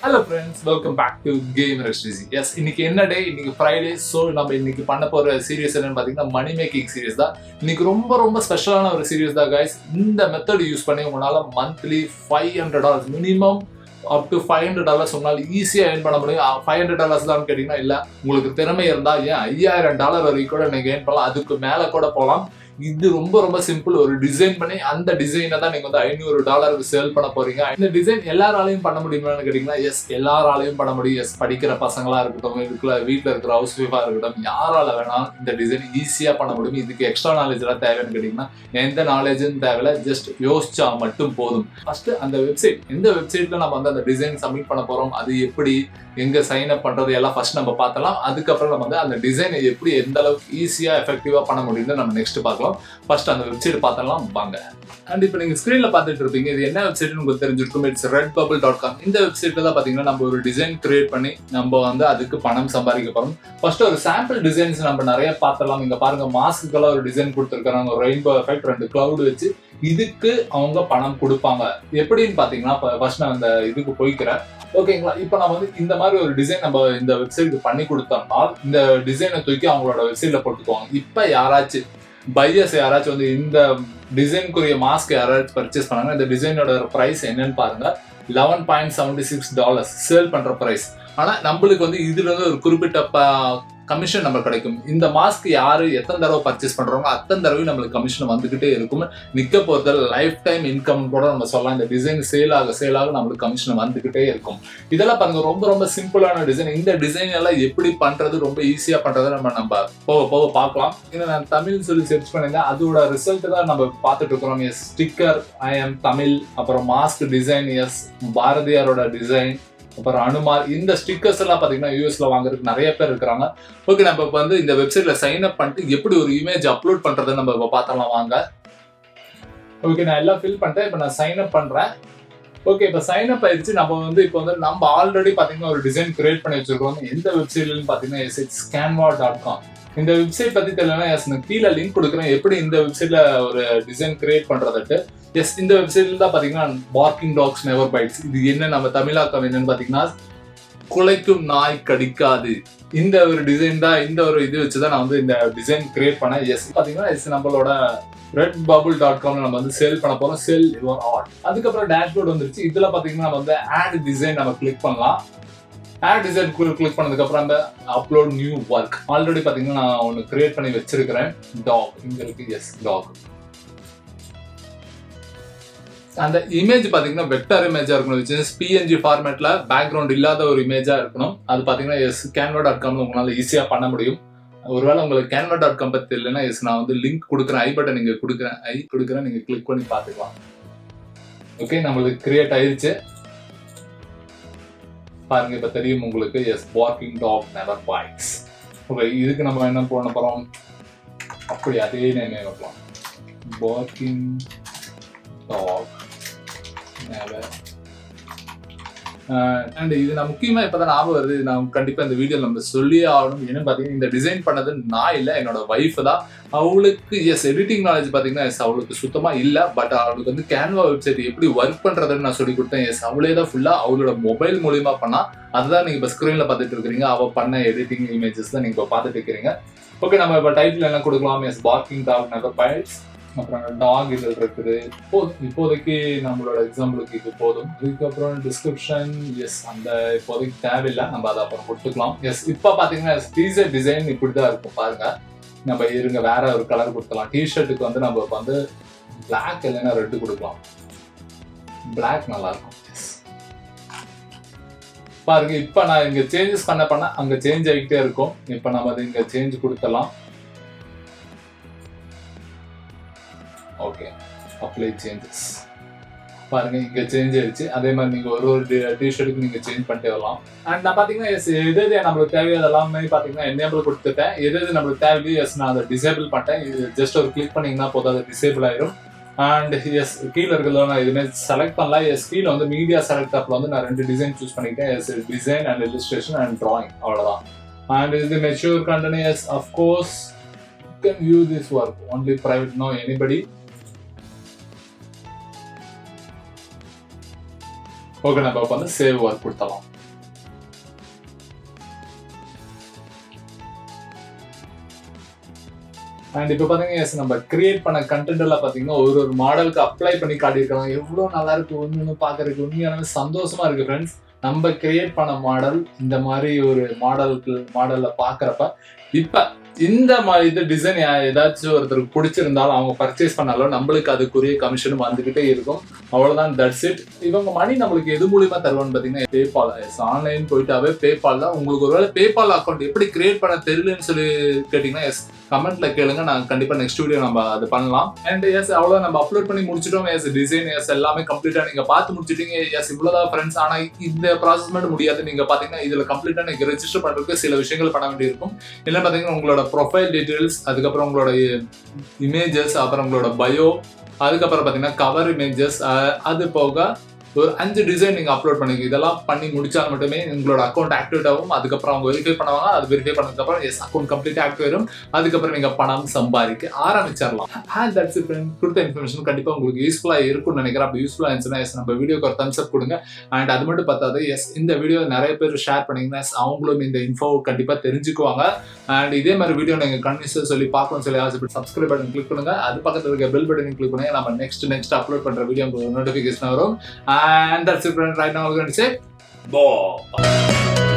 Hello friends, welcome back to GamerXTC. Yes, இன்னைக்கு என்ன டே? இன்னைக்கு Friday. So நம்ம இன்னைக்கு பண்ண போற சீரிஸ் என்னன்னு பாத்தீங்கன்னா மணி மேக்கிங் சீரிஸ் தான். இன்னைக்கு ரொம்ப ஸ்பெஷலான ஒரு சீரிஸ் தான் guys. இந்த மெத்தட் யூஸ் பண்ணி உங்களால மந்த்லி $500 மினிமம் up to $500 உங்களால ஈஸியா earn பண்ண முடியும். $500 தான் கேட்டீங்கன்னா இல்ல, உங்களுக்கு திறமை இருந்தா ஏன் $5000 வரைக்கும் கூட நீங்க earn பண்ணலாம். அதுக்கு மேல கூட போலாம். இது ரொம்ப சிம்பிள். ஒரு டிசைன் பண்ணி அந்த டிசைனை தான் நீங்க வந்து $500 சேல் பண்ண போறீங்க. இந்த டிசைன் எல்லாராலையும் பண்ண முடியுமான்னு கேட்டீங்கன்னா எஸ், எல்லாராலையும் பண்ண முடியும். எஸ், படிக்கிற பசங்களா இருக்கட்டும், வீட்டுல இருக்கிற ஹவுஸ் ஒய்ஃபா இருக்கட்டும், யாரால வேணாலும் இந்த டிசைன் ஈஸியா பண்ண முடியும். இதுக்கு எக்ஸ்ட்ரா நாலேஜ் எல்லாம் தேவைன்னு கேட்டீங்கன்னா எந்த நாலேஜும் தேவையில்ல, ஜஸ்ட் யோசிச்சா மட்டும் போதும். ஃபர்ஸ்ட் அந்த வெப்சைட், எந்த வெப்சைட்ல நம்ம வந்து அந்த டிசைன் சப்மிட் பண்ண போறோம், அது எப்படி, எங்க சைன் அப் பண்றது எல்லாம் ஃபர்ஸ்ட் நம்ம பார்த்தலாம். அதுக்கப்புறம் நம்ம வந்து அந்த டிசைனை எப்படி எந்த அளவுக்கு ஈஸியா எஃபெக்டிவா பண்ண முடியும்னு நம்ம நெக்ஸ்ட் பார்க்கலாம். ஃபர்ஸ்ட் அந்த வெப்சைட் பார்த்தலாம் வாங்க. அண்ட் இப்போ நீங்க ஸ்கிரீன்ல பார்த்துட்டு இருப்பீங்க, இது என்ன வெப்சைட்னு உங்களுக்கு தெரிஞ்சிருக்கும். It's redbubble.com. இந்த வெப்சைட்ல தான் பாத்தீங்கன்னா நம்ம ஒரு டிசைன் கிரியேட் பண்ணி நம்ம வந்து அதுக்கு பணம் சம்பாதிக்க போறோம். ஃபர்ஸ்ட் ஒரு சாம்பிள் டிசைன்ஸ் நம்ம நிறைய பார்த்தலாம். இங்க பாருங்க, மாஸ்க்குலாம் ஒரு டிசைன் கொடுத்துருக்காங்க, ஒரு ரெயின்போ எஃபெக்ட், 2 கிளவுட் வச்சு. இதுக்கு அவங்க பணம் கொடுப்பாங்க. எப்படின்னு பாத்தீங்கன்னா ஃபர்ஸ்ட் நான் இந்த இதுக்கு போய்க்கிறேன். ஓகேங்களா, இப்போ நம்ம வந்து இந்த மாதிரி ஒரு டிசைன் நம்ம இந்த வெப்சைட்டுக்கு பண்ணி கொடுத்தோம்னா இந்த டிசைனை தூக்கி அவங்களோட வெப்சைட்ல போட்டுக்குவாங்க. இப்போ யாராச்சும் பையர்ஸ் யாராச்சும் வந்து இந்த டிசைனுக்குரிய மாஸ்க் யாராச்சும் பர்ச்சேஸ் பண்ணாங்க, இந்த டிசைனோட பிரைஸ் என்னன்னு பாருங்க, $11.76 சேல் பண்ற பிரைஸ். ஆனா நம்மளுக்கு வந்து இதுல இருந்து ஒரு குறிப்பிட்ட கமிஷன் நம்ம கிடைக்கும். இந்த மாஸ்க் யாரு எத்தனை தடவை பர்ச்சேஸ் பண்றவங்க அத்தனை தடவை நம்மளுக்கு கமிஷன் வந்துகிட்டே இருக்கும். நிக்க போறது லைஃப் டைம் இன்கம் கூட நம்ம சொல்லலாம். இந்த டிசைன் சேல் ஆக நம்மளுக்கு கமிஷன் வந்துகிட்டே இருக்கும். இதெல்லாம் பாருங்க, ரொம்ப சிம்பிளான டிசைன். இந்த டிசைன் எல்லாம் எப்படி பண்றது, ரொம்ப ஈஸியா பண்றது நம்ம போக பார்க்கலாம். நான் தமிழ் சொல்லி சர்ச் பண்ணிருந்தேன், அதோட ரிசல்ட் தான் நம்ம பார்த்துட்டு இருக்கிறோம். Yes, sticker I am Tamil, அப்புறம் மாஸ்க் டிசைன், எஸ் பாரதியாரோட டிசைன், அப்புறம் அனுமார். இந்த ஸ்டிக்கர்ஸ் எல்லாம் பாத்தீங்கன்னா யூஎஸ்ல வாங்குறதுக்கு நிறைய பேர் இருக்கிறாங்க. ஓகே, நம்ம இப்போ வந்து இந்த வெப்சைட்ல சைன் அப் பண்ணிட்டு எப்படி ஒரு இமேஜ் அப்லோட் பண்றதை நம்ம இப்போ பார்த்தலாம் வாங்க. ஓகே, நான் எல்லாம் ஃபில் பண்ணிட்டேன். இப்போ நான் சைன் அப் பண்றேன். ஓகே, இப்போ சைன் அப் ஆயிடுச்சு. நம்ம வந்து இப்போ வந்து நம்ம ஆல்ரெடி பாத்தீங்கன்னா ஒரு டிசைன் கிரியேட் பண்ணி வச்சிருக்கோம். எந்த வெப்சைட்லன்னு பாத்தீங்கன்னா it's canva.com. இந்த வெப்சைட் பத்தி தெரியலன்னா எஸ், நான் கீழே லிங்க் கொடுக்குறேன் எப்படி இந்த வெப்சைட்ல ஒரு டிசைன் கிரியேட் பண்றதுட்டு. எஸ், இந்த வெப்சைட்ல தான் பாத்தீங்கன்னா பார்க்கிங் டாக்ஸ் நெவர் பைட்ஸ். இது என்ன நம்ம தமிழாக்கம் என்னன்னு பாத்தீங்கன்னா குலைக்கும் நாய் கடிக்காது. இந்த ஒரு டிசைன் தான், இந்த ஒரு இது வச்சுதான் நான் வந்து இந்த டிசைன் கிரியேட் பண்ணேன். எஸ், பாத்தீங்கன்னா எஸ் நம்மளோட redbubble.com நம்ம வந்து சேல் பண்ண போறோம். Sale your art. அதுக்கப்புறம் டேஷ்போர்ட் வந்துருச்சு. இதுல பாத்தீங்கன்னா நம்ம வந்து ஆட் டிசைன் நம்ம கிளிக் பண்ணலாம். ஆட் டிசைன் கிளிக் பண்ணதுக்கு அப்புறம் அந்த அப்லோட் நியூ ஒர்க். ஆல்ரெடி பாத்தீங்கன்னா நான் ஒன்னு கிரியேட் பண்ணி வச்சிருக்கிறேன். டாக் இங்க இருக்கு. Yes, dog. அந்த இமேஜ் பாத்தீங்கன்னா வெக்டர் இமேஜா இருக்கணும். PNG ஃபார்மேட்ல பேக்ரவுண்ட் இல்லாத ஒரு இமேஜா இருக்கணும். அது பாத்தீங்கன்னா எஸ் canva.com உங்களால ஈஸியா பண்ண முடியும். ஒருவேளை உங்களுக்கு canva.com பத்தி இல்லைன்னா எஸ், நான் வந்து லிங்க் கொடுக்குறேன், ஐ பட்டன் நீங்க கொடுக்குறேன், நீங்க கிளிக் பண்ணி பாத்துக்கலாம். ஓகே, நம்மளுக்கு கிரியேட் ஆயிருச்சு பாருங்க, இப்ப தெரியும் உங்களுக்கு. Yes, barking dog never bites. Okay, இதுக்கு நம்ம என்ன பண்ண போறோம், அப்படி அதே நேம் வைக்கலாம், பார்க்கிங் டாக் நெவர். அண்ட் இது நான் முக்கியமா இப்பதான் ஞாபகம் வருது, நான் கண்டிப்பா இந்த வீடியோ நம்ம சொல்லியே ஆகணும். ஏன்னு பாத்தீங்கன்னா இந்த டிசைன் பண்ணது நான் இல்ல, என்னோட வைஃப் தான். அவளுக்கு எஸ் எடிட்டிங் நாலேஜ் பாத்தீங்கன்னா எஸ் அவளுக்கு சுத்தமா இல்ல. பட் அவளுக்கு வந்து கேன்வா வெப்சைட் எப்படி ஒர்க் பண்றதுன்னு நான் சொல்லி கொடுத்தேன். எஸ், அவளே தான் ஃபுல்லா அவளோட மொபைல் மூலியமா பண்ணா. அதுதான் நீங்க இப்ப ஸ்கிரீன்ல பாத்துட்டு இருக்கிறீங்க. அவ பண்ண எடிட்டிங் இமேஜஸ் தான் நீங்க இப்ப பாத்துட்டு இருக்கிறீங்க. ஓகே, நம்ம இப்ப டைட்டில் என்ன கொடுக்கலாம், yes barking dog never bites. அப்புறம் டாக் இது இருக்குது. இப்போதைக்கு நம்மளோட எக்ஸாம்பிளுக்கு இது போதும். இதுக்கப்புறம் டிஸ்கிரிப்ஷன் எஸ் அந்த இப்போதைக்கு தேவையில்லை, நம்ம அதை அப்புறம் கொடுத்துக்கலாம். எஸ், இப்போ பாத்தீங்கன்னா டிஷர்ட் டிசைன் இப்படிதான் இருக்கும் பாருங்க. நம்ம இருங்க வேற ஒரு கலர் கொடுக்கலாம். டிஷர்ட்டுக்கு வந்து நம்ம வந்து பிளாக் இல்லைன்னா ரெட் கொடுக்கலாம். பிளாக் நல்லா இருக்கும். பாருங்க, இப்ப நான் இங்க சேஞ்சஸ் பண்ண அங்க சேஞ்ச் ஆகிட்டே இருக்கும். இப்ப நம்ம அதை இங்க சேஞ்ச் கொடுத்தலாம். Okay, apply changes. பாருங்க, இங்க சேஞ்ச் ஆயிடுச்சு. அதே மாதிரி நீங்க ஒரு டிஷர்ட்டுக்கு நீங்க சேஞ்ச் பண்ணிட்டு வரலாம். அண்ட் நான் பாத்தீங்கன்னா எஸ் எது நம்மளுக்கு தேவையோ அதெல்லாமே பாத்தீங்கன்னா எனேபிள் கொடுத்துட்டேன். எது நம்மளுக்கு தேவையோ எஸ் நான் அதை டிசேபிள் பண்ணிட்டேன். இது ஜஸ்ட் ஒரு கிளிக் பண்ணீங்கன்னா போதும், அது டிசேபிள் ஆயிரும். அண்ட் எஸ் கீழே இருக்கிறத நான் எதுவுமே செலக்ட் பண்ணலாம். எஸ், கீழே வந்து மீடியா செலக்ட் ஆப்ல வந்து நான் 2 டிசைன் சூஸ் பண்ணிக்கிட்டேன். Yes, design and illustration and drawing, அவ்வளவுதான். அண்ட் இது mature content. Yes, of course you can view this work only private, no anybody. Okay, நம்ம வந்து சேவ் ஒர்க் கொடுத்தலாம். அண்ட் இப்போ பார்த்தீங்கன்னா எஸ் நம்ம கிரியேட் பண்ண கண்டென்ட் எல்லாம் பார்த்தீங்கன்னா ஒரு மாடலுக்கு அப்ளை பண்ணி காட்டியிருக்காங்க. எவ்வளோ நல்லா இருக்கு ஒன்று பார்க்கறதுக்கு உண்மையான சந்தோஷமா இருக்கு ஃப்ரெண்ட்ஸ். நம்ம கிரியேட் பண்ண மாடல் இந்த மாதிரி ஒரு மாடல்ல பார்க்குறப்ப இப்போ இந்த மாதிரி இது டிசைன் ஏதாச்சும் ஒருத்தருக்கு பிடிச்சிருந்தாலும் அவங்க பர்ச்சேஸ் பண்ணாலும் நம்மளுக்கு அதுக்குரிய கமிஷனும் வந்துகிட்டே இருக்கும். அவ்வளவுதான், தட்ஸ் இட். இவங்க மணி நம்மளுக்கு எது மூலியமா தருவான்னு பாத்தீங்கன்னா பேபால். ஆன்லைன் போயிட்டாவே பேபால் தான். உங்களுக்கு ஒருவேளை பேபால் அக்கௌண்ட் எப்படி கிரியேட் பண்ண தெரியலன்னு சொல்லி கேட்டீங்கன்னா எஸ் கமெண்ட்ல கேளுங்க, நாங்க கண்டிப்பா நெக்ஸ்ட் வீடியோ நம்ம அது பண்ணலாம். அண்ட் எஸ் அவ்வளவு நம்ம அப்லோட் பண்ணி முடிச்சிட்டோம். எஸ் டிசைன் எஸ் எல்லாமே கம்ப்ளீட்டா நீங்க பார்த்து முடிச்சிட்டீங்க. எஸ் இவ்வளவுதான் ஃப்ரெண்ட்ஸ். ஆனா இந்த ப்ராசஸ் மட்டும் முடியாது. நீங்க பாத்தீங்கன்னா இதுல கம்ப்ளீட்டா நீங்க ரெஜிஸ்டர் பண்றதுக்கு சில விஷயங்கள் பண்ண வேண்டியிருக்கும். என்ன பாத்தீங்கன்னா உங்களோட ப்ரொஃபைல் டீடைல்ஸ், அதுக்கப்புறம் உங்களோட இமேஜஸ், அப்புறம் உங்களோட பயோ, அதுக்கப்புறம் பார்த்தீங்கன்னா கவர் இமேஜஸ், அது போக ஒரு 5 டிசைன் நீங்கள் அப்லோட் பண்ணிக்க. இதெல்லாம் பண்ணி முடிச்சால் மட்டுமே உங்களோட அக்கௌண்ட் ஆக்டிவேட் ஆகும். அதுக்கப்புறம் அவங்க வெரிஃபை பண்ணுவாங்க. அது வெரிஃபை பண்ணதுக்கப்புறம் எஸ் அக்கௌண்ட் கம்ப்ளீட்டாக ஆக்டிவ் ஆயிடும். அதுக்கப்புறம் நீங்கள் பணம் சம்பாதிக்க ஆரம்பிச்சிடலாம். That's it friend. கொடுத்த இன்ஃபர்மேஷன் கண்டிப்பாக உங்களுக்கு யூஸ்ஃபுல்லாக இருக்கும்னு நினைக்கிறேன். அப்படி யூஸ்ஃபுல்லாக இருந்துச்சுன்னா எஸ் நம்ம வீடியோக்கு ஒரு தம்ஸ் அப் கொடுங்க. அண்ட் அது மட்டும் பார்த்தாது எஸ் இந்த வீடியோ நிறைய பேர் ஷேர் பண்ணிங்கன்னா அவங்களும் இந்த இன்ஃபோ கண்டிப்பாக தெரிஞ்சுக்குவாங்க. அண்ட் இதே மாதிரி வீடியோ நீங்கள் கண்டினியூஸாக சொல்லி பார்க்கணும்னு சொல்லி ஆசைப்பட்டு சப்ஸ்கிரைப் பட்டன் கிளிக் பண்ணுங்க. அது பக்கத்தில் இருக்க பெல் பட்டன் கிளிக் பண்ணுங்க. நம்ம நெக்ஸ்ட் அப்லோட் பண்ணுற வீடியோ நோட்டிஃபிகேஷன் வரும். And that's it, friends. Right now, we're going to say, bye.